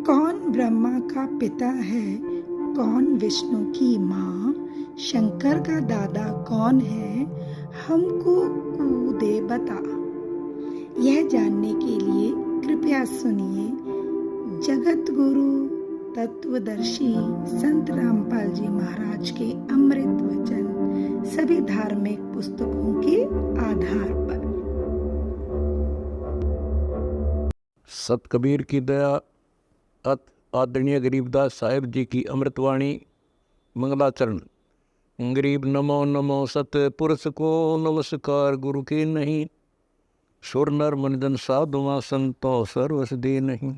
कौन ब्रह्मा का पिता है, कौन विष्णु की माँ, शंकर का दादा कौन है, हमको कूदे बता। यह जानने के लिए कृपया सुनिए जगत गुरु तत्वदर्शी संत रामपाल जी महाराज के अमृत वचन सभी धार्मिक पुस्तकों के आधार पर। सत कबीर की दया, अत आदरणीय गरीबदास साहिब जी की अमृतवाणी मंगलाचरण। गरीब नमो नमो सत पुरुष को नमस्कार, गुरु की नहीं सुर नर मुनिजन साधुआ संतो सर्वस दे नहीं।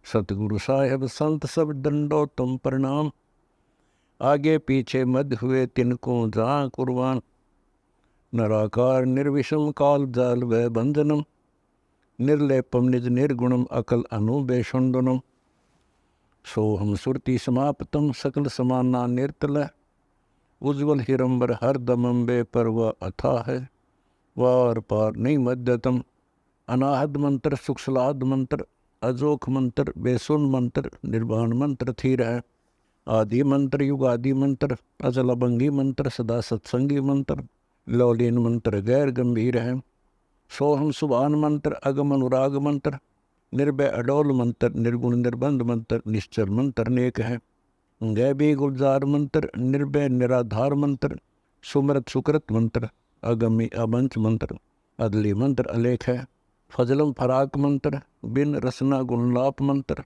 सतगुरु साहेब संत सब दंडो तुम प्रणाम, आगे पीछे मध्य हुए तिनको जहाँ कुर्बान। नराकार निर्विषम काल जाल व बंधनम, निर्लेपम निज निर्गुणम अकल अनुबेषुंडनम। सोहम सुरति समाप्तम सकल समाना निर्तल, उज्ज्वल हिरंबर हर दमंबे पर वह अथा है, वार पार नहीं मध्यतम। अनाहद मंत्र सुखसलाद मंत्र, अजोख मंत्र बेसुन मंत्र, निर्वाण मंत्र थीर है। आदि मंत्र युगादि मंत्र, अचल अभंगी मंत्र, सदा सत्संगी मंत्र, लौलीन मंत्र गैर गंभीर है। सोहम सुभान मंत्र, अगम अनुराग मंत्र, निर्भय अडोल मंत्र, निर्गुण निर्बंध मंत्र, निश्चर मंत्र नेक है। गैबी गुलजार मंत्र, निर्भय निराधार मंत्र, सुमृत सुकृत मंत्र, अगमी अबंच मंत्र, अदली मंत्र अलेख है। फजलम फराक मंत्र, बिन रसना गुणलाप मंत्र,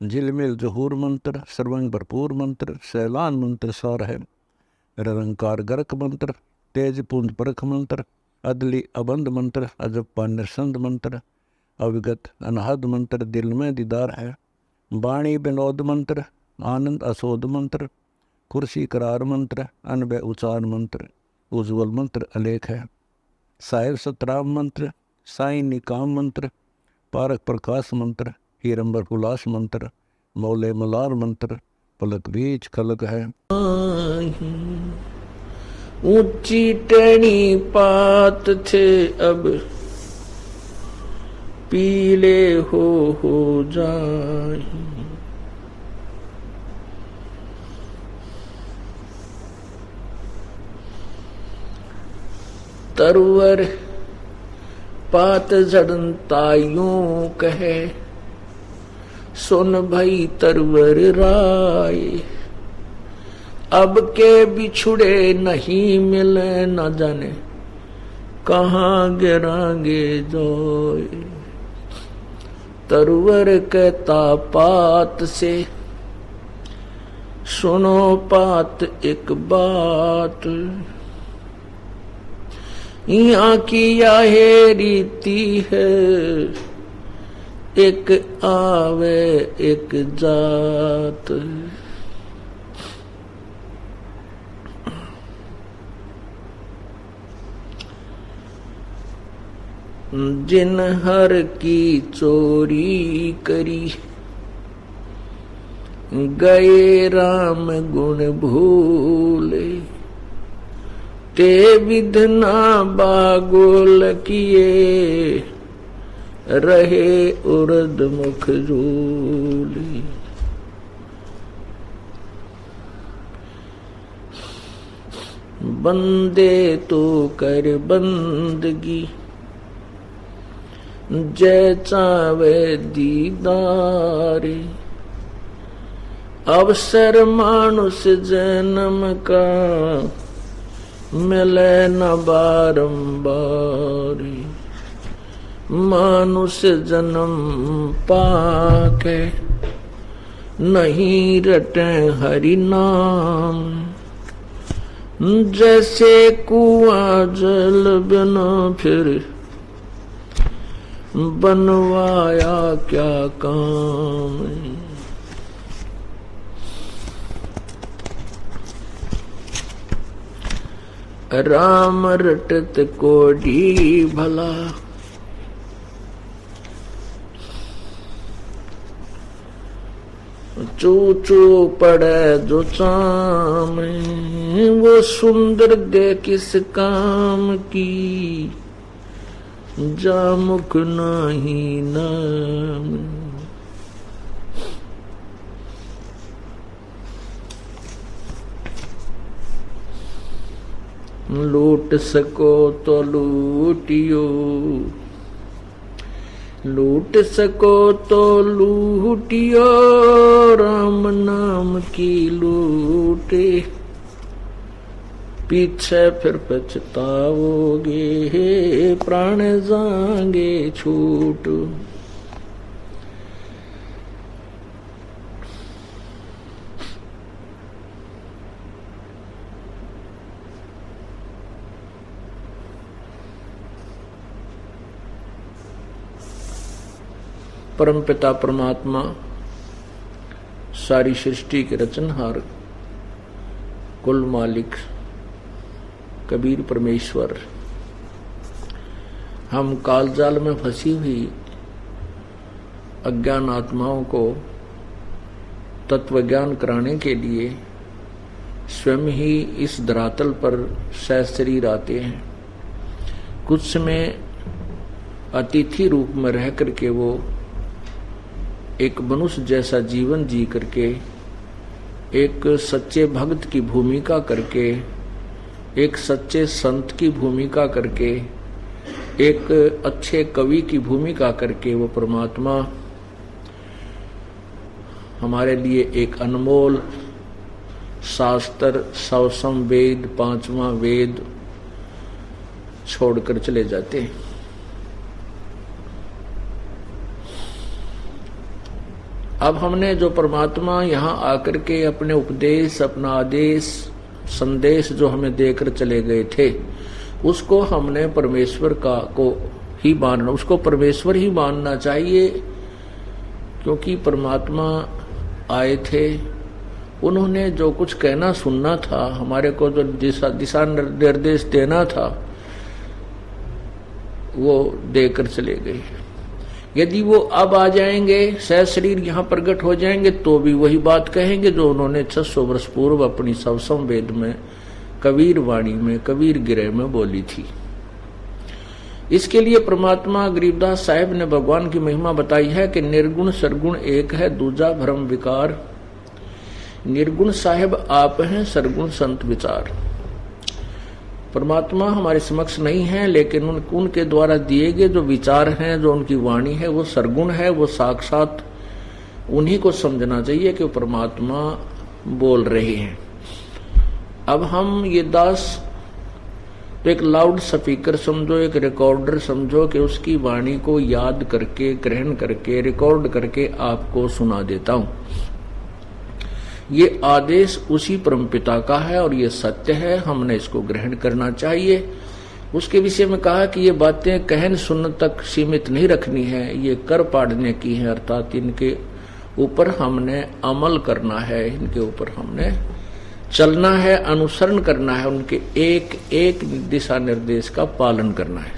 झिलमिल जहूर मंत्र, सर्वंग भरपूर मंत्र, सैलान मंत्र सार है। निरंकार गर्क मंत्र, तेज पुंज परख मंत्र, अदली अबंध मंत्र, अजप्पा निरसंद मंत्र, अविगत अनहद मंत्र, दिल में दीदार है। वाणी विनोद मंत्र, आनंद असोद मंत्र, कुर्सी करार मंत्र, अनबय उचार मंत्र, उज्ज्वल मंत्र अलेख है। साहिब सतराम मंत्र, साई निकाम मंत्र, पारक प्रकाश मंत्र, हीरंबर हुलास मंत्र, मौले मलार मंत्र, पलक बीच खलक है। ऊंची टहनी पात थे अब पीले हो जाए। तरवर पात झड़ता यूं कहे, सुन भई तरवर राय। अब के बिछुड़े नहीं मिले, न जाने कहाँ गिरांगे जोए। तरवर कहता पात से, सुनो पात एक बात। यहाँ की यह रीति है, एक आवे एक जात। जिन हर की चोरी करी, गए राम गुण भूले। ते विधना बागोल किए, रहे उर्द मुख झूले। बंदे तो कर बंदगी, जय चावे दीदारे। अवसर मानुष जन्म का, मिले न बारंबार। मानुष जन्म पाके, नहीं रटे हरि नाम। जैसे कुआं जल बिना फिर, बनवाया क्या काम। राम रटत कोडी भला, चू चू पड़े जो चाम। वो सुंदर दे किस काम की, जा मुख नाही नाम। लूट सको तो लूटियो, लूट सको तो लूटियो, राम नाम की लूटे, पीछे फिर पछताओगे, प्राण जाएंगे छूट। परमपिता परमात्मा सारी सृष्टि के रचनहार, कुल मालिक कबीर परमेश्वर, हम कालजाल में फंसी हुई अज्ञान आत्माओं को तत्वज्ञान कराने के लिए स्वयं ही इस धरातल पर सहशरीर आते हैं। कुछ समय अतिथि रूप में रह करके वो एक मनुष्य जैसा जीवन जी करके, एक सच्चे भक्त की भूमिका करके, एक सच्चे संत की भूमिका करके, एक अच्छे कवि की भूमिका करके वो परमात्मा हमारे लिए एक अनमोल शास्त्र, सवसम वेद, पांचवा वेद छोड़कर चले जाते हैं। अब हमने जो परमात्मा यहाँ आकर के अपने उपदेश, अपना आदेश, संदेश जो हमें देकर चले गए थे, उसको हमने परमेश्वर को ही मानना, उसको परमेश्वर ही मानना चाहिए। क्योंकि परमात्मा आए थे, उन्होंने जो कुछ कहना सुनना था, हमारे को जो दिशा निर्देश देना था, वो देकर चले गए। यदि वो अब आ जाएंगे, सह शरीर यहाँ प्रकट हो जाएंगे, तो भी वही बात कहेंगे जो उन्होंने 600 वर्ष पूर्व अपनी सवसम वेद में, कबीर वाणी में, कबीर गिरह में बोली थी। इसके लिए परमात्मा गरीबदास साहिब ने भगवान की महिमा बताई है कि निर्गुण सरगुण एक है, दूजा भ्रम विकार। निर्गुण साहिब आप हैं, सरगुण संत विचार। परमात्मा हमारे समक्ष नहीं है, लेकिन उनके द्वारा दिए गए जो विचार हैं, जो उनकी वाणी है, वो सरगुण है, वो साक्षात उन्हीं को समझना चाहिए कि वो परमात्मा बोल रहे हैं। अब हम ये दास तो एक लाउड स्पीकर समझो, एक रिकॉर्डर समझो कि उसकी वाणी को याद करके, ग्रहण करके, रिकॉर्ड करके आपको सुना देता हूं। ये आदेश उसी परमपिता का है और ये सत्य है, हमने इसको ग्रहण करना चाहिए। उसके विषय में कहा कि ये बातें कहन सुनने तक सीमित नहीं रखनी है, ये कर पाड़ने की है, अर्थात इनके ऊपर हमने अमल करना है, इनके ऊपर हमने चलना है, अनुसरण करना है, उनके एक एक दिशा निर्देश का पालन करना है।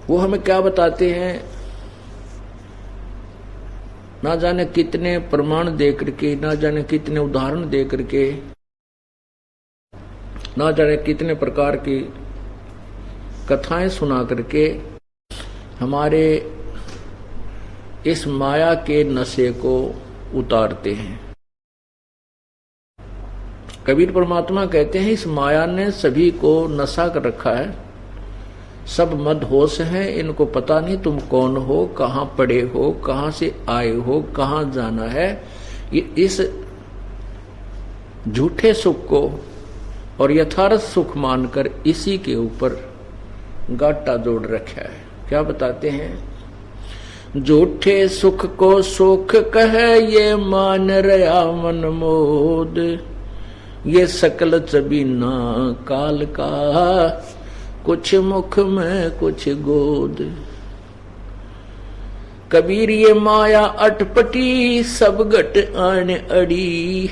वो हमें क्या बताते हैं, ना जाने कितने प्रमाण दे करके, ना जाने कितने उदाहरण दे करके, ना जाने कितने प्रकार की कथाएं सुना करके हमारे इस माया के नशे को उतारते हैं। कबीर परमात्मा कहते हैं, इस माया ने सभी को नशा कर रखा है, सब मदहोश हैं, इनको पता नहीं तुम कौन हो, कहाँ पड़े हो, कहाँ से आए हो, कहाँ जाना है। ये इस झूठे सुख को और यथार्थ सुख मानकर इसी के ऊपर गाटा जोड़ रखा है। क्या बताते हैं, झूठे सुख को सुख कहे, ये मान रहा मन मोद, ये सकल चबीना काल का, कुछ मुख में कुछ गोद। कबीर ये माया अटपटी, सब घट आने अड़ी,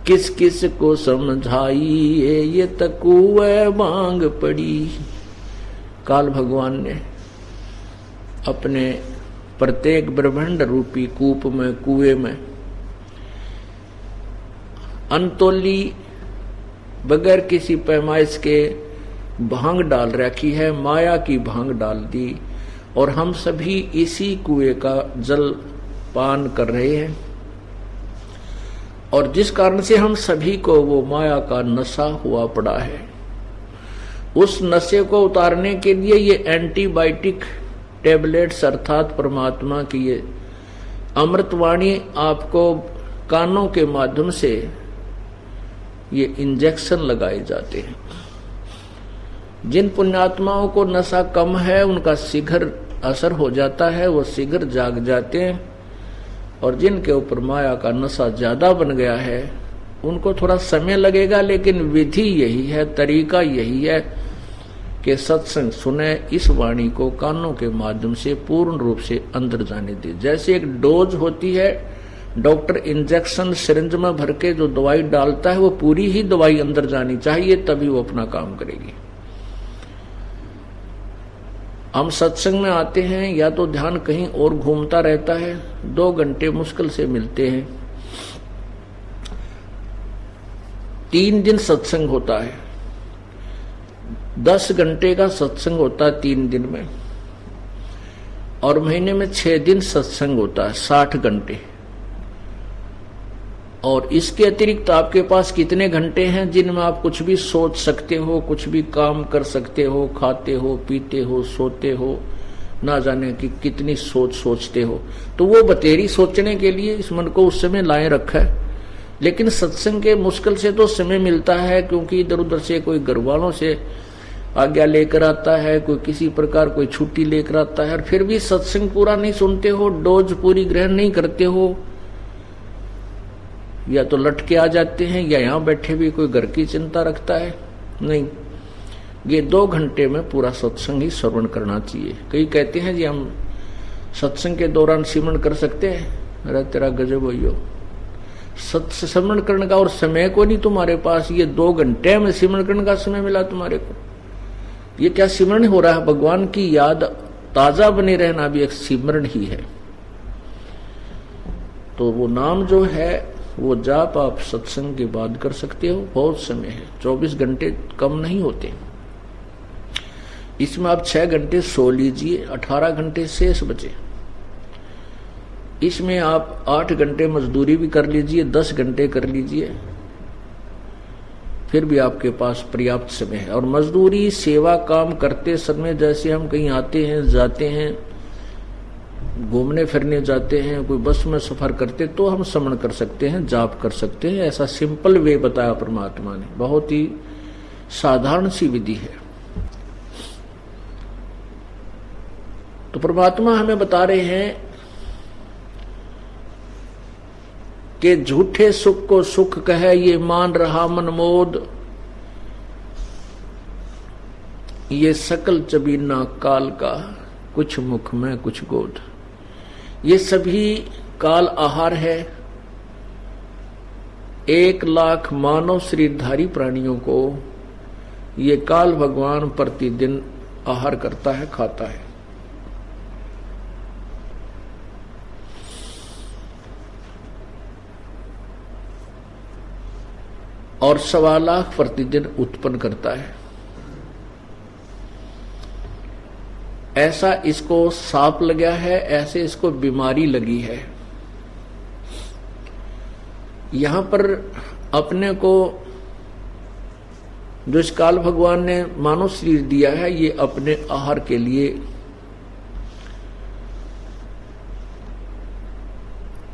किस किस को समझाइए, ये तकुए मांग पड़ी। काल भगवान ने अपने प्रत्येक ब्रह्मांड रूपी कूप में, कुएं में अनतोली बगैर किसी पैमाइश के भांग डाल रखी है, माया की भांग डाल दी, और हम सभी इसी कुएं का जल पान कर रहे हैं। और जिस कारण से हम सभी को वो माया का नशा हुआ पड़ा है, उस नशे को उतारने के लिए ये एंटीबायोटिक टेबलेट्स अर्थात परमात्मा की ये अमृतवाणी आपको कानों के माध्यम से ये इंजेक्शन लगाए जाते हैं। जिन पुण्यात्माओं को नशा कम है उनका शीघ्र असर हो जाता है, वो शीघ्र जाग जाते हैं, और जिनके ऊपर माया का नशा ज्यादा बन गया है उनको थोड़ा समय लगेगा, लेकिन विधि यही है, तरीका यही है कि सत्संग सुने, इस वाणी को कानों के माध्यम से पूर्ण रूप से अंदर जाने दे। जैसे एक डोज होती है, डॉक्टर इंजेक्शन सिरिंज में भर के जो दवाई डालता है वो पूरी ही दवाई अंदर जानी चाहिए, तभी वो अपना काम करेगी। हम सत्संग में आते हैं या तो ध्यान कहीं और घूमता रहता है, 2 घंटे मुश्किल से मिलते हैं। 3 दिन सत्संग होता है, 10 घंटे का सत्संग होता है 3 दिन में, और महीने में 6 दिन सत्संग होता है 60 घंटे। और इसके अतिरिक्त आपके पास कितने घंटे हैं जिनमें आप कुछ भी सोच सकते हो, कुछ भी काम कर सकते हो, खाते हो, पीते हो, सोते हो, ना जाने कि कितनी सोच सोचते हो। तो वो बतेरी सोचने के लिए इस मन को उस समय लाए रखा है। लेकिन सत्संग के मुश्किल से तो समय मिलता है, क्योंकि इधर उधर से कोई घर वालों से आज्ञा लेकर आता है, कोई किसी प्रकार कोई छुट्टी लेकर आता है, और फिर भी सत्संग पूरा नहीं सुनते हो, डोज पूरी ग्रहण नहीं करते हो, या तो लटके आ जाते हैं, या यहां बैठे भी कोई घर की चिंता रखता है। नहीं, ये 2 घंटे में पूरा सत्संग ही श्रवण करना चाहिए। कई कहते हैं जी हम सत्संग के दौरान सिमरन कर सकते हैं। अरे तेरा गजब हो, सत्संग करने का और समय को नहीं तुम्हारे पास, ये 2 घंटे में सिमरन करने का समय मिला तुम्हारे को। ये क्या सिमरन हो रहा है? भगवान की याद ताजा बने रहना भी एक सिमरन ही है। तो वो नाम जो है वो जाप आप सत्संग के बाद कर सकते हो, बहुत समय है, 24 घंटे कम नहीं होते। इसमें आप 6 घंटे सो लीजिए, 18 घंटे शेष बचे। इसमें आप 8 घंटे मजदूरी भी कर लीजिए, 10 घंटे कर लीजिए, फिर भी आपके पास पर्याप्त समय है। और मजदूरी सेवा काम करते समय जैसे हम कहीं आते हैं, जाते हैं, घूमने फिरने जाते हैं, कोई बस में सफर करते, तो हम श्रवण कर सकते हैं, जाप कर सकते हैं। ऐसा सिंपल वे बताया परमात्मा ने, बहुत ही साधारण सी विधि है। तो परमात्मा हमें बता रहे हैं कि झूठे सुख को सुख कहे, ये मान रहा मनमोद, ये सकल चबीना काल का, कुछ मुख में कुछ गोद। ये सभी काल आहार है। 1 लाख मानव शरीरधारी प्राणियों को ये काल भगवान प्रतिदिन आहार करता है, खाता है। और 1.25 लाख प्रतिदिन उत्पन्न करता है। ऐसा इसको सांप लगा है, ऐसे इसको बीमारी लगी है। यहां पर अपने को जो इस काल भगवान ने मानव शरीर दिया है, ये अपने आहार के लिए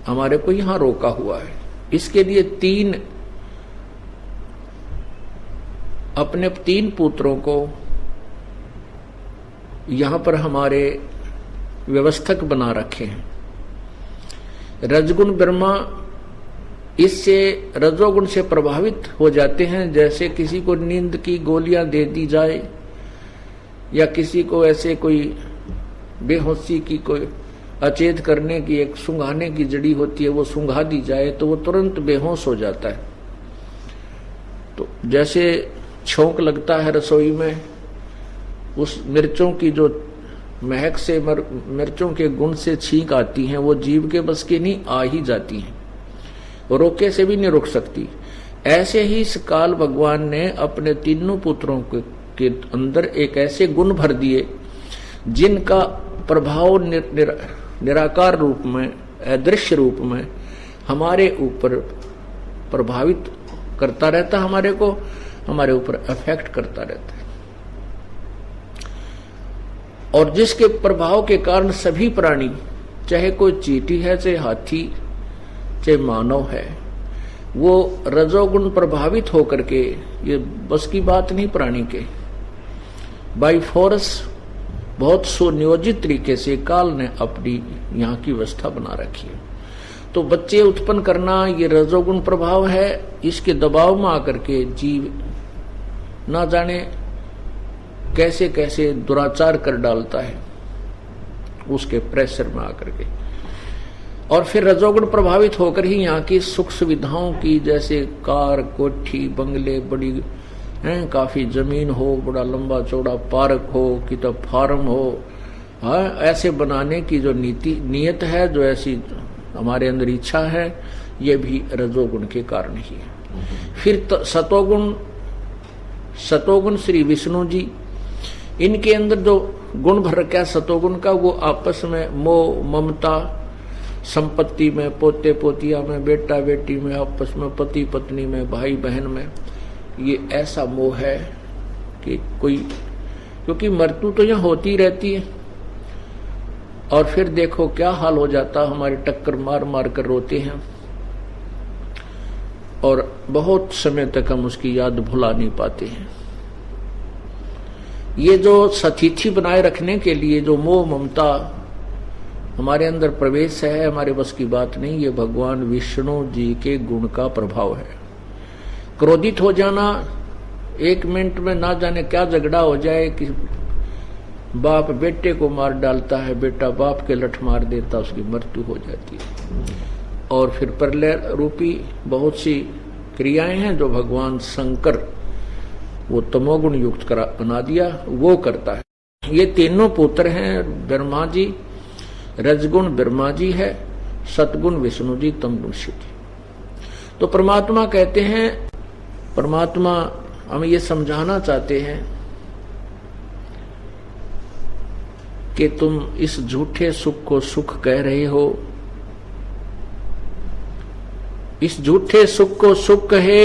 हमारे को यहां रोका हुआ है। इसके लिए 3 अपने 3 पुत्रों को यहां पर हमारे व्यवस्थक बना रखे हैं। रजगुण ब्रह्मा इससे रजोगुण से प्रभावित हो जाते हैं। जैसे किसी को नींद की गोलियां दे दी जाए, या किसी को ऐसे कोई बेहोशी की, कोई अचेत करने की एक सूंघाने की जड़ी होती है, वो सूंघा दी जाए तो वो तुरंत बेहोश हो जाता है। तो जैसे छोंक लगता है रसोई में, उस मिर्चों की जो महक से, मिर्चों के गुण से छींक आती हैं, वो जीव के बस की नहीं, आ ही जाती हैं, रोके से भी नहीं रुक सकती। ऐसे ही इस काल भगवान ने अपने तीनों पुत्रों के अंदर एक ऐसे गुण भर दिए जिनका प्रभाव निराकार रूप में, अदृश्य रूप में हमारे ऊपर प्रभावित करता रहता, हमारे को हमारे ऊपर अफेक्ट करता रहता है। और जिसके प्रभाव के कारण सभी प्राणी, चाहे कोई चींटी है, चाहे हाथी, चाहे मानव है, वो रजोगुण प्रभावित होकर के, ये बस की बात नहीं प्राणी के, बाई फोर्स बहुत सुनियोजित तरीके से काल ने अपनी यहाँ की व्यवस्था बना रखी है। तो बच्चे उत्पन्न करना ये रजोगुण प्रभाव है। इसके दबाव में आकर के जीव ना जाने कैसे कैसे दुराचार कर डालता है, उसके प्रेशर में आकर के। और फिर रजोगुण प्रभावित होकर ही यहाँ की सुख सुविधाओं की, जैसे कार, कोठी, बंगले, बड़ी काफी जमीन हो, बड़ा लंबा चौड़ा पार्क हो, किताब फार्म हो, ऐसे बनाने की जो नियत है, जो ऐसी हमारे अंदर इच्छा है, ये भी रजोगुण के कारण ही है। फिर सतोगुण श्री विष्णु जी, इनके अंदर जो गुण भर रखा है सतोगुण का, वो आपस में मोह, ममता, संपत्ति में, पोते पोतिया में, बेटा बेटी में, आपस में, पति पत्नी में, भाई बहन में, ये ऐसा मोह है कि कोई, क्योंकि मृत्यु तो यहाँ होती रहती है। और फिर देखो क्या हाल हो जाता, हमारे टक्कर मार मार कर रोते हैं और बहुत समय तक हम उसकी याद भुला नहीं पाते हैं। ये जो सतिथि बनाए रखने के लिए जो मोह ममता हमारे अंदर प्रवेश है, हमारे बस की बात नहीं, ये भगवान विष्णु जी के गुण का प्रभाव है। क्रोधित हो जाना, एक मिनट में ना जाने क्या झगड़ा हो जाए कि बाप बेटे को मार डालता है, बेटा बाप के लठ मार देता, उसकी मृत्यु हो जाती है। और फिर प्रलय रूपी बहुत सी क्रियाएं हैं जो भगवान शंकर, वो तमोगुण युक्त बना दिया, वो करता है। ये तीनों पुत्र हैं ब्रह्मा जी, रजगुण ब्रह्मा जी है, सतगुण विष्णु जी, तमगुण शिव जी। तो परमात्मा कहते हैं, परमात्मा हमें ये समझाना चाहते हैं कि तुम इस झूठे सुख को सुख कह रहे हो, इस झूठे सुख को सुख कहे,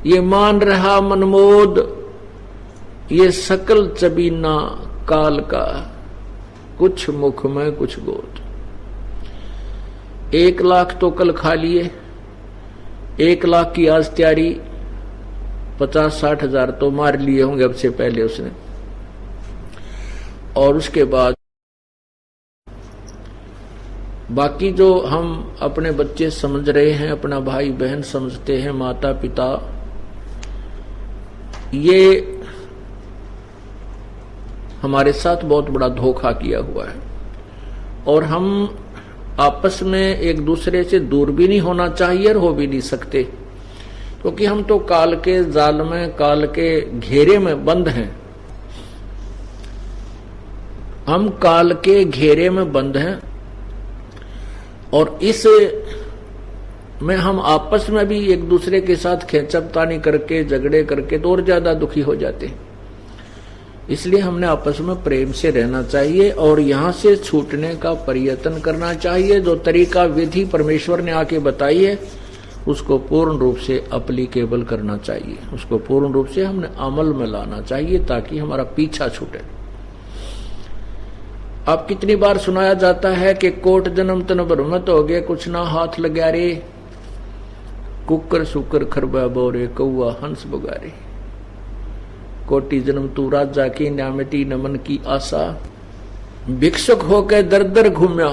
ये मान रहा मनमोद, ये सकल चबीना काल का, कुछ मुख में कुछ गोद। 1 लाख तो कल खा लिए, 1 लाख की आज तैयारी, 50-60 हजार तो मार लिए होंगे अब से पहले उसने। और उसके बाद बाकी जो हम अपने बच्चे समझ रहे हैं, अपना भाई बहन समझते हैं, माता पिता, ये हमारे साथ बहुत बड़ा धोखा किया हुआ है। और हम आपस में एक दूसरे से दूर भी नहीं होना चाहिए और हो भी नहीं सकते, क्योंकि हम तो काल के जाल में, काल के घेरे में बंद हैं। हम काल के घेरे में बंद हैं और इस में हम आपस में भी एक दूसरे के साथ खेचपतानी करके, झगड़े करके तो और ज्यादा दुखी हो जाते हैं। इसलिए हमने आपस में प्रेम से रहना चाहिए और यहाँ से छूटने का प्रयत्न करना चाहिए। जो तरीका विधि परमेश्वर ने आके बताई है, उसको पूर्ण रूप से एप्लीकेबल करना चाहिए, उसको पूर्ण रूप से हमने अमल में लाना चाहिए, ताकि हमारा पीछा छूटे। अब कितनी बार सुनाया जाता है कि कोट जन्म तन भ्रमत हो गए, कुछ ना हाथ लगा रे, कुकर सुकर खरबा बोरे, कौआ हंस बगारे। कोटि जन्म तू राजा की, ना मिटी न मन की आशा, भिक्षुक होकर दर दर घूम्या,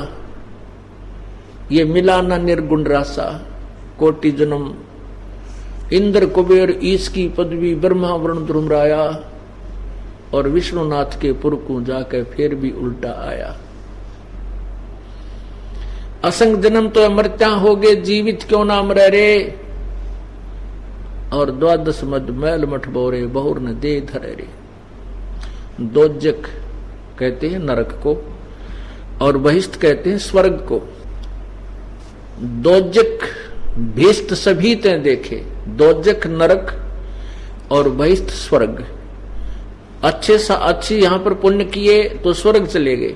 ये मिला ना निर्गुण रासा। कोटि जन्म इंद्र कुबेर ईश की पदवी, ब्रह्मा वरुण ध्रुमराया, और विष्णुनाथ के पुर को जाकर फिर भी उल्टा आया। असंग जन्म तो मृत्या हो गए, जीवित क्यों ना मरे रे, और 12 मद मैल मठ बोरे, बहुर न दे धरे रे। दोजक कहते हैं नरक को, और बहिष्ठ कहते हैं स्वर्ग को। दोजक भीष्ट सभी ते देखे, दोजक नरक और बहिष्ठ स्वर्ग। अच्छे सा अच्छी यहां पर पुण्य किए तो स्वर्ग चले गए,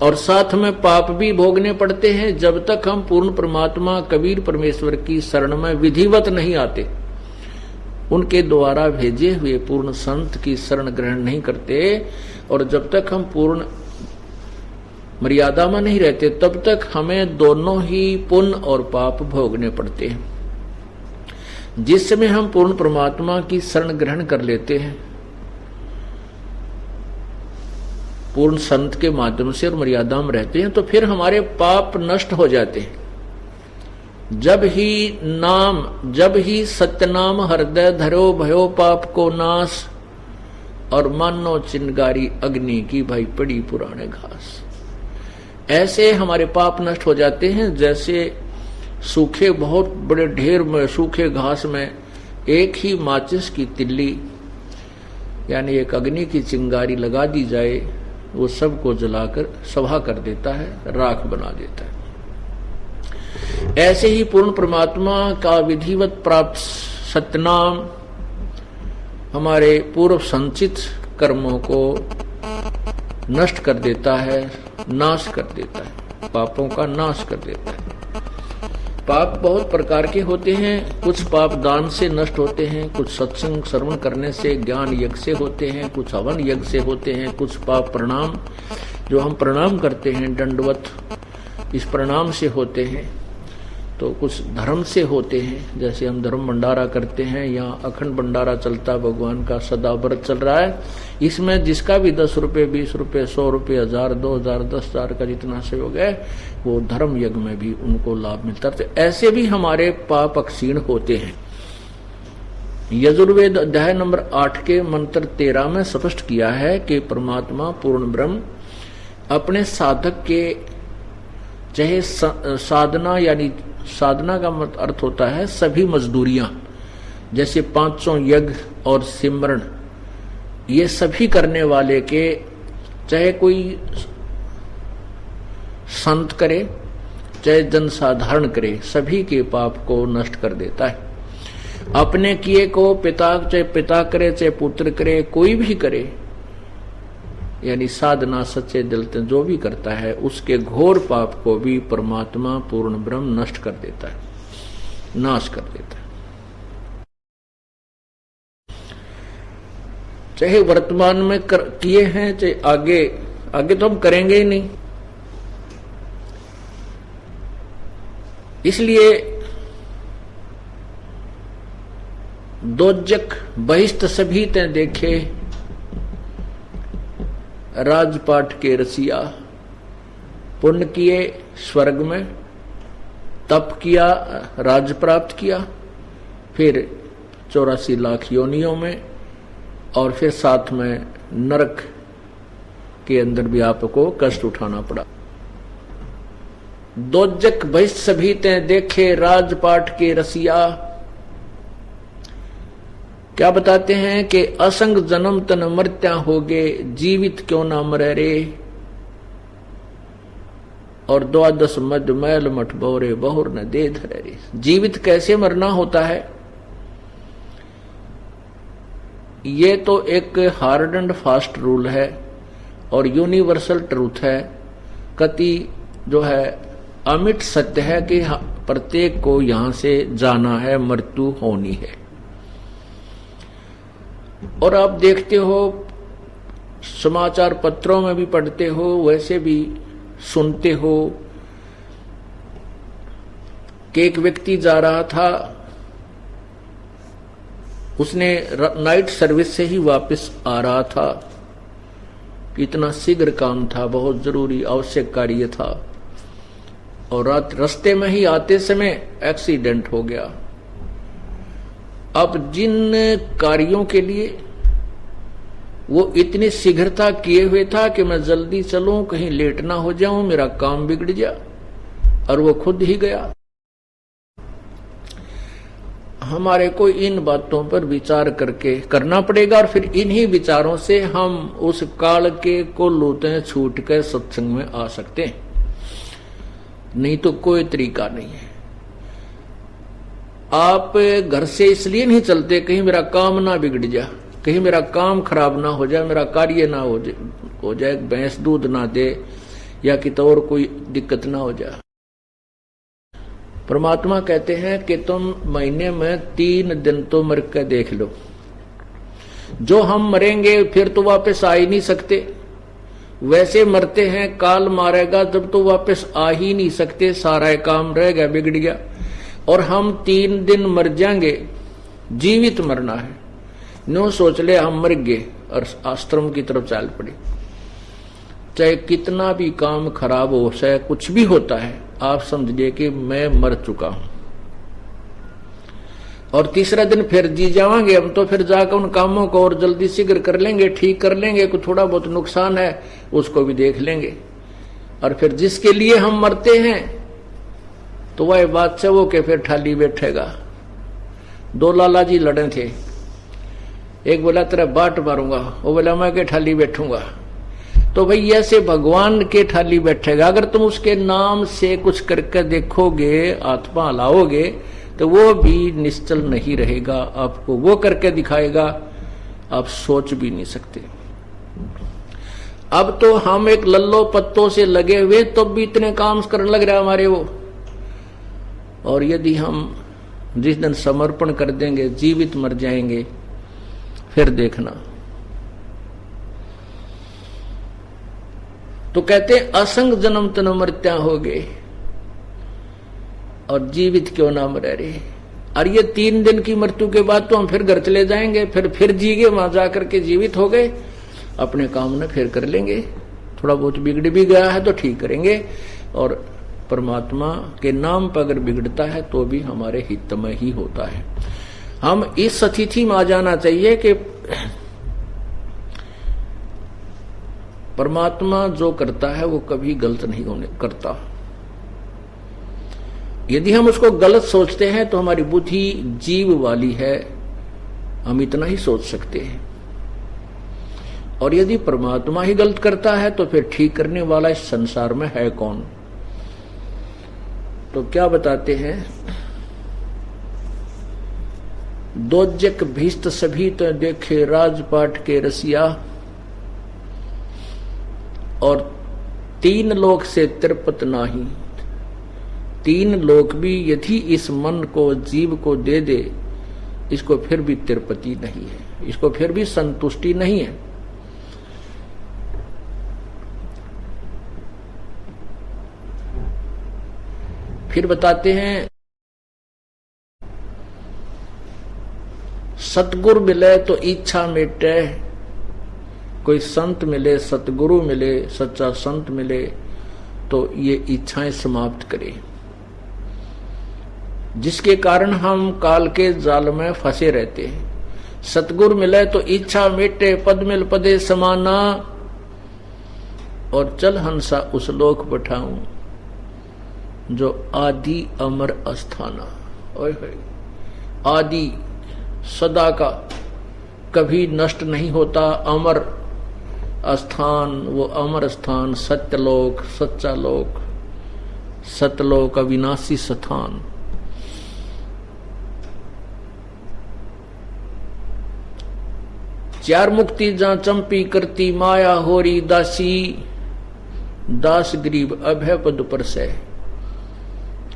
और साथ में पाप भी भोगने पड़ते हैं जब तक हम पूर्ण परमात्मा कबीर परमेश्वर की शरण में विधिवत नहीं आते, उनके द्वारा भेजे हुए पूर्ण संत की शरण ग्रहण नहीं करते, और जब तक हम पूर्ण मर्यादा में नहीं रहते तब तक हमें दोनों ही पुण्य और पाप भोगने पड़ते हैं। जिस समय हम पूर्ण परमात्मा की शरण ग्रहण कर लेते हैं पूर्ण संत के माध्यम से और मर्यादा में रहते हैं, तो फिर हमारे पाप नष्ट हो जाते हैं। जब ही सत्य नाम हृदय धरो भयो पाप को नाश, और मानो चिंगारी अग्नि की भाई पड़ी पुराने घास। ऐसे हमारे पाप नष्ट हो जाते हैं जैसे सूखे बहुत बड़े ढेर में सूखे घास में एक ही माचिस की तिल्ली यानी एक अग्नि की चिंगारी लगा दी जाए, वो सबको जलाकर सभा कर देता है, राख बना देता है। ऐसे ही पूर्ण परमात्मा का विधिवत प्राप्त सतनाम हमारे पूर्व संचित कर्मों को नष्ट कर देता है, नाश कर देता है, पापों का नाश कर देता है। पाप बहुत प्रकार के होते हैं, कुछ पाप दान से नष्ट होते हैं, कुछ सत्संग श्रवण करने से ज्ञान यज्ञ से होते हैं, कुछ हवन यज्ञ से होते हैं, कुछ पाप प्रणाम जो हम प्रणाम करते हैं दंडवत इस प्रणाम से होते हैं, तो कुछ धर्म से होते हैं जैसे हम धर्म भंडारा करते हैं या अखंड भंडारा चलता भगवान का सदा व्रत चल रहा है, इसमें जिसका भी 10 रुपये 20 रुपये 100 रुपये 1000 2000 10,000 का जितना सहयोग है वो धर्म यज्ञ में भी उनको लाभ मिलता है। तो ऐसे भी हमारे पाप क्षीण होते हैं। यजुर्वेद अध्याय नंबर 8 के मंत्र 13 में स्पष्ट किया है कि परमात्मा पूर्ण ब्रह्म अपने साधक के चाहे साधना यानी साधना का अर्थ होता है सभी मजदूरियां, जैसे 500 यज्ञ और सिमरण, ये सभी करने वाले के चाहे कोई संत करे चाहे जनसाधारण करे, सभी के पाप को नष्ट कर देता है। अपने किए को चाहे पिता करे चाहे पुत्र करे, कोई भी करे, यानी साधना सच्चे दिल से जो भी करता है उसके घोर पाप को भी परमात्मा पूर्ण ब्रह्म नष्ट कर देता है, नाश कर देता है। चाहे वर्तमान में किए हैं चाहे आगे तो हम करेंगे ही नहीं। इसलिए दोजक बहिष्ठ सभी ते देखे राजपाट के रसिया, पुण्य किए स्वर्ग में, तप किया राज प्राप्त किया, फिर 84 लाख योनियों में, और फिर साथ में नरक के अंदर भी आपको कष्ट उठाना पड़ा। दोजक बहिष्ठ सभी ते देखे राजपाट के रसिया, क्या बताते हैं कि असंग जन्म तन मृत्या होगे, जीवित क्यों ना मरे रे, और 12 मद मैल मठ बोरे बहुर न दे धरे रे। जीवित कैसे मरना होता है, ये तो एक हार्ड एंड फास्ट रूल है और यूनिवर्सल ट्रूथ है, कति जो है अमिट सत्य है कि प्रत्येक को यहां से जाना है, मृत्यु होनी है। और आप देखते हो समाचार पत्रों में भी पढ़ते हो, वैसे भी सुनते हो कि एक व्यक्ति जा रहा था, उसने नाइट सर्विस से ही वापस आ रहा था, इतना शीघ्र काम था, बहुत जरूरी आवश्यक कार्य था, और रास्ते में ही आते समय एक्सीडेंट हो गया। अब जिन कार्यों के लिए वो इतनी शीघ्रता किए हुए था कि मैं जल्दी चलूं, कहीं लेट ना हो जाऊं, मेरा काम बिगड़ जा, और वो खुद ही गया। हमारे को इन बातों पर विचार करके करना पड़ेगा, और फिर इन्हीं विचारों से हम उस काल के को लूटे छूट कर सत्संग में आ सकते हैं, नहीं तो कोई तरीका नहीं है। आप घर से इसलिए नहीं चलते कहीं मेरा काम ना बिगड़ जाए, कहीं मेरा काम खराब ना हो जाए, मेरा कार्य ना हो जाए, भैंस दूध ना दे या कि तो और कोई दिक्कत ना हो जाए। परमात्मा कहते हैं कि तुम महीने में 3 दिन तो मर के देख लो। जो हम मरेंगे फिर तो वापस आ ही नहीं सकते, वैसे मरते हैं काल मारेगा तब तो वापस आ ही नहीं सकते, सारा काम रह गया, बिगड़ गया। और हम 3 दिन मर जाएंगे, जीवित मरना है। नो सोच ले हम मर गए और आश्रम की तरफ चल पड़े, चाहे कितना भी काम खराब हो, चाहे कुछ भी होता है, आप समझिए कि मैं मर चुका हूं। और तीसरा दिन फिर जी जावांगे हम, तो फिर जाकर उन कामों को और जल्दी शीघ्र कर लेंगे, ठीक कर लेंगे। कुछ थोड़ा बहुत नुकसान है उसको भी देख लेंगे। और फिर जिसके लिए हम मरते हैं तो वह बात से वो के फिर ठाली बैठेगा। 2 लाला जी लड़े थे, एक बोला तेरा बाट मारूंगा, वो बोला मैं के ठाली बैठूंगा। तो भाई ऐसे भगवान के ठाली बैठेगा। अगर तुम उसके नाम से कुछ करके देखोगे, आत्मा लाओगे, तो वो भी निश्चल नहीं रहेगा, आपको वो करके दिखाएगा, आप सोच भी नहीं सकते। अब तो हम एक लल्लो पत्तों से लगे हुए तो भी इतने काम करने लग रहा हमारे वो। और यदि हम जिस दिन समर्पण कर देंगे, जीवित मर जाएंगे, फिर देखना। तो कहते असंग जन्म तन मृत्या हो गए और जीवित क्यों ना मरे रे। और ये 3 दिन की मृत्यु के बाद तो हम फिर घर चले जाएंगे, फिर जीगे, वहां जाकर के जीवित हो गए, अपने काम न फिर कर लेंगे। थोड़ा बहुत बिगड़ भी गया है तो ठीक करेंगे। और परमात्मा के नाम पर अगर बिगड़ता है तो भी हमारे हित में ही होता है। हम इस स्थिति में आ जाना चाहिए कि परमात्मा जो करता है वो कभी गलत नहीं होने करता। यदि हम उसको गलत सोचते हैं तो हमारी बुद्धि जीव वाली है, हम इतना ही सोच सकते हैं। और यदि परमात्मा ही गलत करता है तो फिर ठीक करने वाला इस संसार में है कौन? तो क्या बताते हैं, दोजक भीष्ट सभी तो देखे राजपाट के रसिया, और 3 लोक से तिरपत नाही। 3 लोक भी यदि इस मन को, जीव को दे दे, इसको फिर भी तिरपति नहीं है, इसको फिर भी संतुष्टि नहीं है। फिर बताते हैं, सतगुरु मिले तो इच्छा मिटे। कोई संत मिले, सतगुरु मिले, सच्चा संत मिले तो ये इच्छाएं समाप्त करे, जिसके कारण हम काल के जाल में फंसे रहते हैं। सतगुरु मिले तो इच्छा मिटे, पद मिल पदे समाना, और चल हंसा उस लोक बैठाऊं जो आदि अमर अस्थाना। ओए होए, आदि सदा का, कभी नष्ट नहीं होता, अमर स्थान, वो अमर स्थान, सत्यलोक, सच्चा लोक, सतलोक, अविनाशी स्थान। चार मुक्ति जहां चंपी करती माया होरी दासी, दास गरीब अभय पद पर से,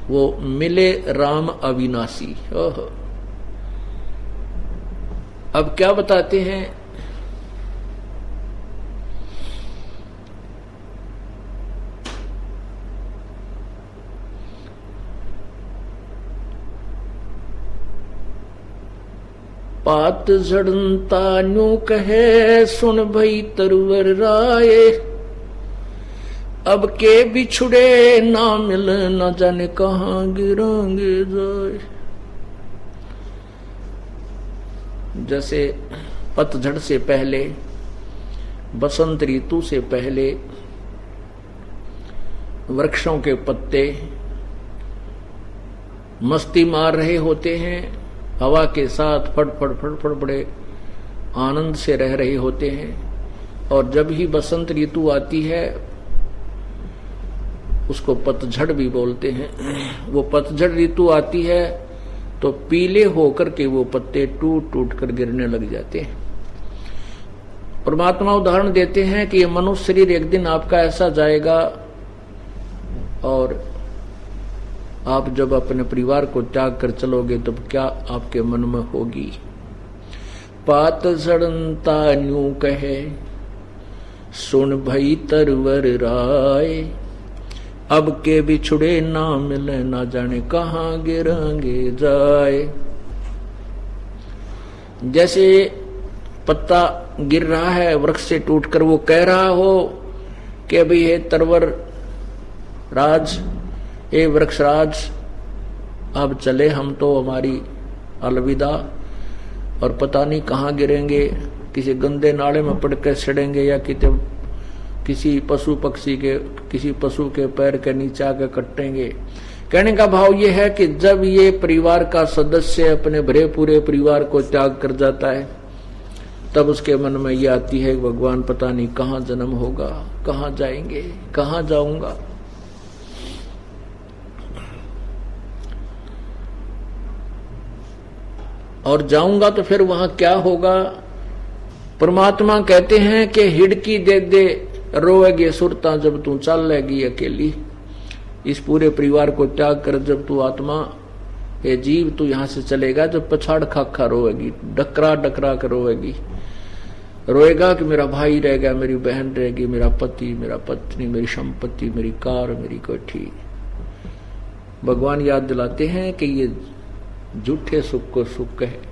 वो मिले राम अविनाशी। ओहो, अब क्या बताते हैं, पात झड़ता न्यू कहे सुन भई तरवर राय, अब के बिछुड़े ना मिल न जाने कहां गिरांगे जाए। जैसे पतझड़ से पहले, बसंत ऋतु से पहले वृक्षों के पत्ते मस्ती मार रहे होते हैं, हवा के साथ फड़फड़ फड़फड़ बड़े आनंद से रह रहे होते हैं। और जब ही बसंत ऋतु आती है उसको पतझड़ भी बोलते हैं। वो पतझड़ ऋतु आती है तो पीले होकर के वो पत्ते टूट टूट कर गिरने लग जाते हैं। परमात्मा उदाहरण देते हैं कि ये मनुष्य शरीर एक दिन आपका ऐसा जाएगा और आप जब अपने परिवार को त्याग कर चलोगे तब क्या आपके मन में होगी। पात सड़नता न्यू कहे सुन भई तरवर राय, अब के बिछुड़े ना मिले ना जाने कहाँ गिरेंगे जाए। जैसे पत्ता गिर रहा है वृक्ष से टूटकर, वो कह रहा हो कि अभी हे तरवर राज, ए वृक्षराज, अब चले हम तो, हमारी अलविदा, और पता नहीं कहाँ गिरेंगे, किसी गंदे नाले में पड़कर सड़ेंगे या किसी पशु पक्षी के, किसी पशु के पैर के नीचे आकर कटेंगे। कहने का भाव ये है कि जब ये परिवार का सदस्य अपने भरे पूरे परिवार को त्याग कर जाता है तब उसके मन में ये आती है भगवान पता नहीं कहाँ जन्म होगा, कहाँ जाएंगे, कहाँ जाऊंगा। और जाऊंगा तो फिर वहां क्या होगा। परमात्मा कहते हैं कि हिड़की दे दे रोएगी सुरता जब तू चल लेगी अकेली। इस पूरे परिवार को त्याग कर जब तू आत्मा ये जीव तू यहां से चलेगा, जब पछाड़ खा रोएगी, डकरा डकरा कर रोएगी, रोएगा कि मेरा भाई रह गया, मेरी बहन रहेगी, मेरा पति, मेरा पत्नी, मेरी संपत्ति, मेरी कार, मेरी कोठी। भगवान याद दिलाते हैं कि ये झूठे सुख को सुख कहे।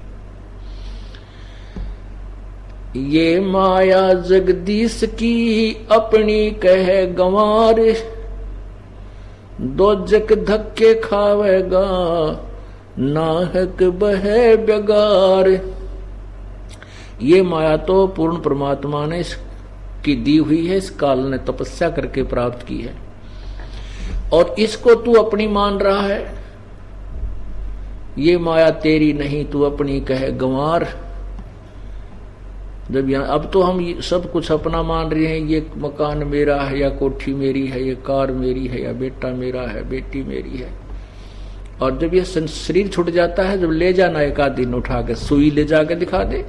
ये माया जगदीश की अपनी कहे गंवार, दोजक धक्के खावेगा नाहक बहे बेगार। ये माया तो पूर्ण परमात्मा ने की दी हुई है, इस काल ने तपस्या करके प्राप्त की है, और इसको तू अपनी मान रहा है। ये माया तेरी नहीं, तू अपनी कहे गंवार। जब यहाँ अब तो हम सब कुछ अपना मान रहे हैं, ये मकान मेरा है या कोठी मेरी है, ये कार मेरी है या बेटा मेरा है, बेटी मेरी है। और जब ये शरीर छूट जाता है, जब ले जाना एक आध दिन उठा के सुई ले जाके दिखा दे,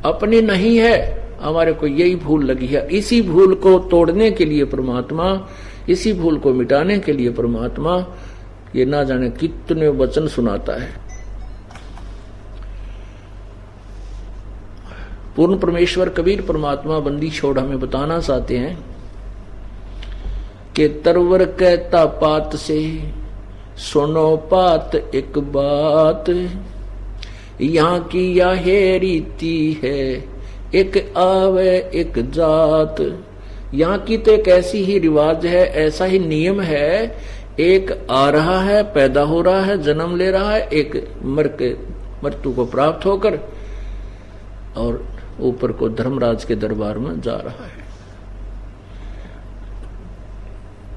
अपनी नहीं है। हमारे को यही भूल लगी है, इसी भूल को तोड़ने के लिए परमात्मा, इसी भूल को मिटाने के लिए परमात्मा ये ना जाने कितने वचन सुनाता है। पूर्ण परमेश्वर कबीर परमात्मा बंदी छोड़ हमें बताना चाहते हैं कि तरवर कहता पात से सुनो पात एक बात, यहाँ की यह रीति है एक आवे एक जात। यहाँ की तो एक ऐसी ही रिवाज है, ऐसा ही नियम है, एक आ रहा है, पैदा हो रहा है, जन्म ले रहा है, एक मृत्यु को प्राप्त होकर और ऊपर को धर्मराज के दरबार में जा रहा है।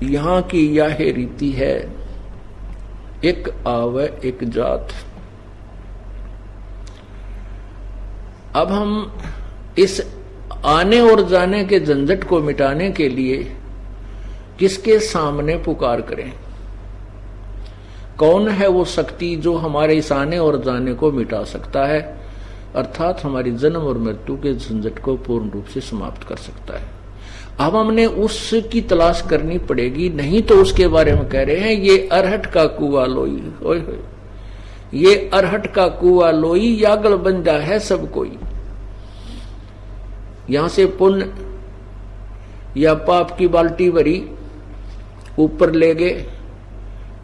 यहाँ की यह रीति है एक आवे एक जात। अब हम इस आने और जाने के झंझट को मिटाने के लिए किसके सामने पुकार करें? कौन है वो शक्ति जो हमारे इस आने और जाने को मिटा सकता है, अर्थात हमारी जन्म और मृत्यु के झंझट को पूर्ण रूप से समाप्त कर सकता है। अब हमने उसकी तलाश करनी पड़ेगी, नहीं तो उसके बारे में कह रहे हैं ये अरहट का कुआ लोई, ओए होए, ये अरहट का कुआ लोई, यागल बंजा है सब कोई। यहां से पुण्य या पाप की बाल्टी भरी, ऊपर ले गए,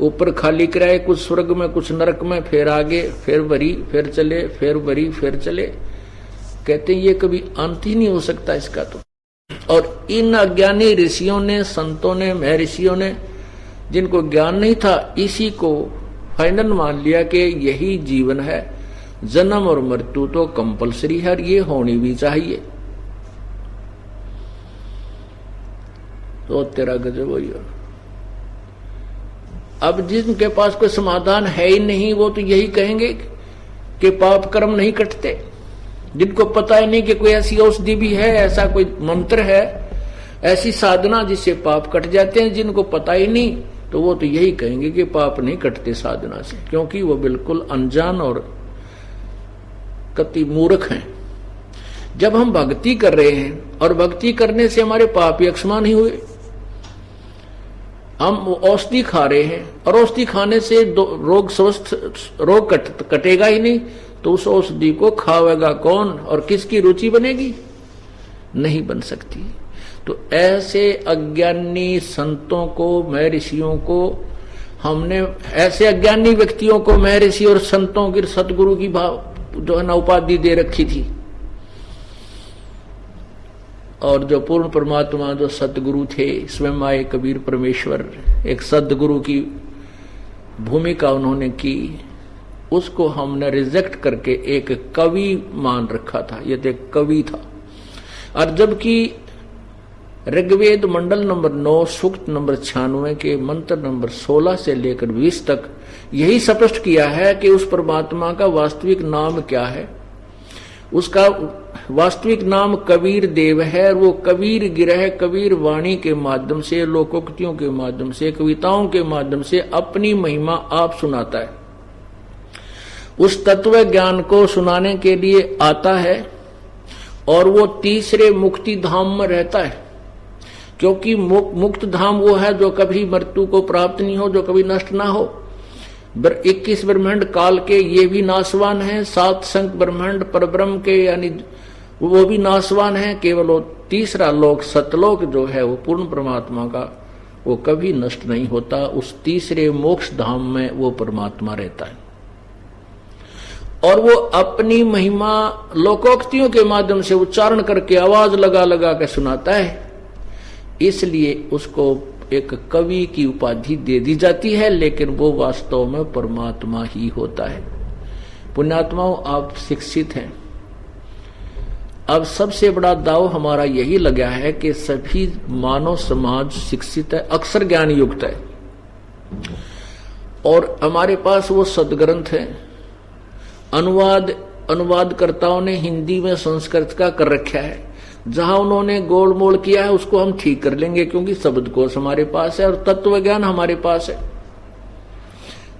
ऊपर खाली कराए, कुछ स्वर्ग में कुछ नरक में, फिर आगे, फिर भरी, फिर चले, फिर भरी, फिर चले। कहते हैं ये कभी अंत ही नहीं हो सकता इसका तो। और इन अज्ञानी ऋषियों ने, संतों ने, महर्षियों ने, जिनको ज्ञान नहीं था, इसी को फाइनल मान लिया कि यही जीवन है, जन्म और मृत्यु तो कंपलसरी है, ये होनी भी चाहिए। तो तेरा गजब हो। अब जिनके पास कोई समाधान है ही नहीं, वो तो यही कहेंगे कि पाप कर्म नहीं कटते। जिनको पता ही नहीं कि कोई ऐसी औषधि भी है, ऐसा कोई मंत्र है, ऐसी साधना जिससे पाप कट जाते हैं, जिनको पता ही नहीं, तो वो तो यही कहेंगे कि पाप नहीं कटते साधना से, क्योंकि वो बिल्कुल अनजान और कति मूर्ख हैं। जब हम भक्ति कर रहे हैं और भक्ति करने से हमारे पाप ही अक्षमा नहीं हुए, हम औषधि खा रहे हैं और औषधि खाने से रोग कटेगा ही नहीं, तो उस औषधि को खावेगा कौन और किसकी रुचि बनेगी? नहीं बन सकती। तो ऐसे अज्ञानी संतों को, महर्षियों को हमने, ऐसे अज्ञानी व्यक्तियों को महर्षि और संतों की, सतगुरु की भाव जो है ना उपाधि दे रखी थी। और जो पूर्ण परमात्मा, जो सतगुरु थे, स्वयं आए कबीर परमेश्वर, एक सदगुरु की भूमिका उन्होंने की, उसको हमने रिजेक्ट करके एक कवि मान रखा था। ये तो एक कवि था। और जबकि ऋग्वेद मंडल नंबर 9 सूक्त नंबर 96 के मंत्र नंबर 16 से लेकर 20 तक यही स्पष्ट किया है कि उस परमात्मा का वास्तविक नाम क्या है। उसका वास्तविक नाम कबीर देव है। वो कबीर गिरह, कबीर वाणी के माध्यम से, लोकोक्तियों के माध्यम से, कविताओं के माध्यम से अपनी महिमा आप सुनाता है। उस तत्व ज्ञान को सुनाने के लिए आता है और वो तीसरे मुक्ति धाम में रहता है, क्योंकि मुक्त धाम वो है जो कभी मृत्यु को प्राप्त नहीं हो, जो कभी नष्ट ना हो। 21 ब्रह्मांड काल के ये भी नाशवान है, 7 संख ब्रह्मांड परब्रह्म के यानी वो भी नाशवान है। केवल वो तीसरा लोक, सतलोक जो है वो पूर्ण परमात्मा का, वो कभी नष्ट नहीं होता। उस तीसरे मोक्ष धाम में वो परमात्मा रहता है और वो अपनी महिमा लोकोक्तियों के माध्यम से उच्चारण करके, आवाज लगा लगा के सुनाता है। इसलिए उसको एक कवि की उपाधि दे दी जाती है, लेकिन वो वास्तव में परमात्मा ही होता है। पुण्यात्माओं, आप शिक्षित हैं। अब सबसे बड़ा दाव हमारा यही लगा है कि सभी मानव समाज शिक्षित है, अक्षर ज्ञान युक्त है, और हमारे पास वो सदग्रंथ है। अनुवादकर्ताओं ने हिंदी में संस्कृत का कर रखा है। जहां उन्होंने गोल मोल किया है उसको हम ठीक कर लेंगे, क्योंकि शब्दकोश हमारे पास है और तत्व ज्ञान हमारे पास है।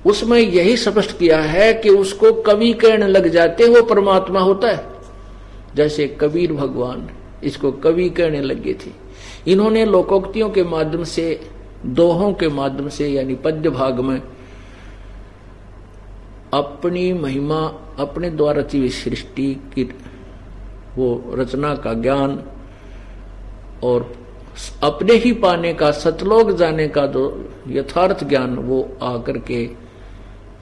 उसमें यही स्पष्ट किया है कि उसको कवि कहने लग जाते वो परमात्मा होता है। जैसे कबीर भगवान इसको कवि कहने लगे थे। इन्होंने लोकोक्तियों के माध्यम से, दोहों के माध्यम से, यानी पद्य भाग में अपनी महिमा, अपने द्वारा रची हुई सृष्टि की वो रचना का ज्ञान और अपने ही पाने का, सतलोक जाने का जो यथार्थ ज्ञान वो आकर के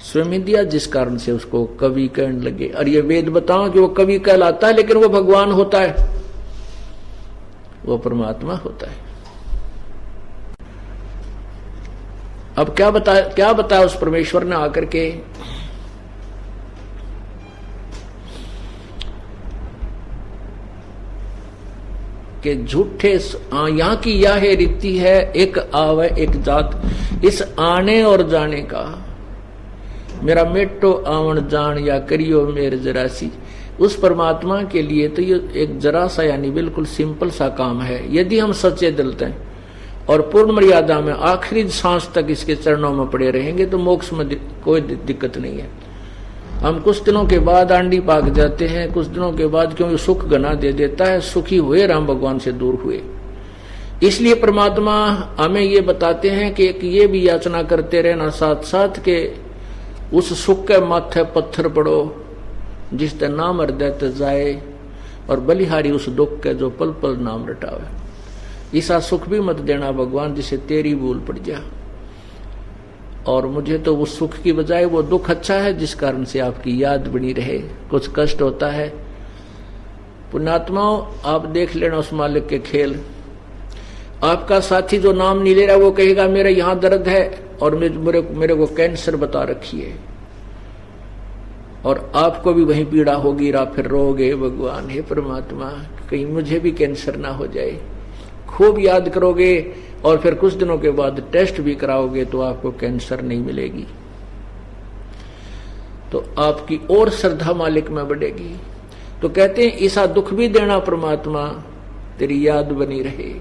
स्वयं दिया, जिस कारण से उसको कवि कहने लगे। और ये वेद बताओ कि वो कवि कहलाता है, लेकिन वो भगवान होता है, वो परमात्मा होता है। अब क्या बताया उस परमेश्वर ने आकर के? कि झूठे यहाँ की यह है रीति है, एक आवे एक जात। इस आने और जाने का मेरा मेटो आवन जान या करियो मेरे जरासी, उस परमात्मा के लिए तो ये एक जरा सा यानी बिल्कुल सिंपल सा काम है। यदि हम सच्चे दिल हैं और पूर्ण मर्यादा में आखिरी सांस तक इसके चरणों में पड़े रहेंगे तो मोक्ष में कोई दिक्कत नहीं है। हम कुछ दिनों के बाद आंडी पाक जाते हैं, कुछ दिनों के बाद क्योंकि सुख गना दे देता है, सुखी हुए राम भगवान से दूर हुए। इसलिए परमात्मा हमें ये बताते हैं कि ये भी याचना करते रहना साथ साथ के उस सुख के माथे पत्थर पड़ो जिस ते नाम हृदय ते जाए, और बलिहारी उस दुख के जो पल पल नाम रटावे। ऐसा सुख भी मत देना भगवान जिसे तेरी भूल पड़ जा, और मुझे तो उस सुख की बजाय वो दुख अच्छा है जिस कारण से आपकी याद बनी रहे। कुछ कष्ट होता है, पुण्यात्माओं आप देख लेना उस मालिक के खेल। आपका साथी जो नाम नहीं ले रहा वो कहेगा मेरे यहाँ दर्द है और मेरे को कैंसर बता रखी है, और आपको भी वही पीड़ा होगी, फिर रोगे भगवान हे परमात्मा कहीं मुझे भी कैंसर ना हो जाए। खूब याद करोगे और फिर कुछ दिनों के बाद टेस्ट भी कराओगे तो आपको कैंसर नहीं मिलेगी, तो आपकी और श्रद्धा मालिक में बढ़ेगी। तो कहते हैं ऐसा दुख भी देना परमात्मा तेरी याद बनी रहे।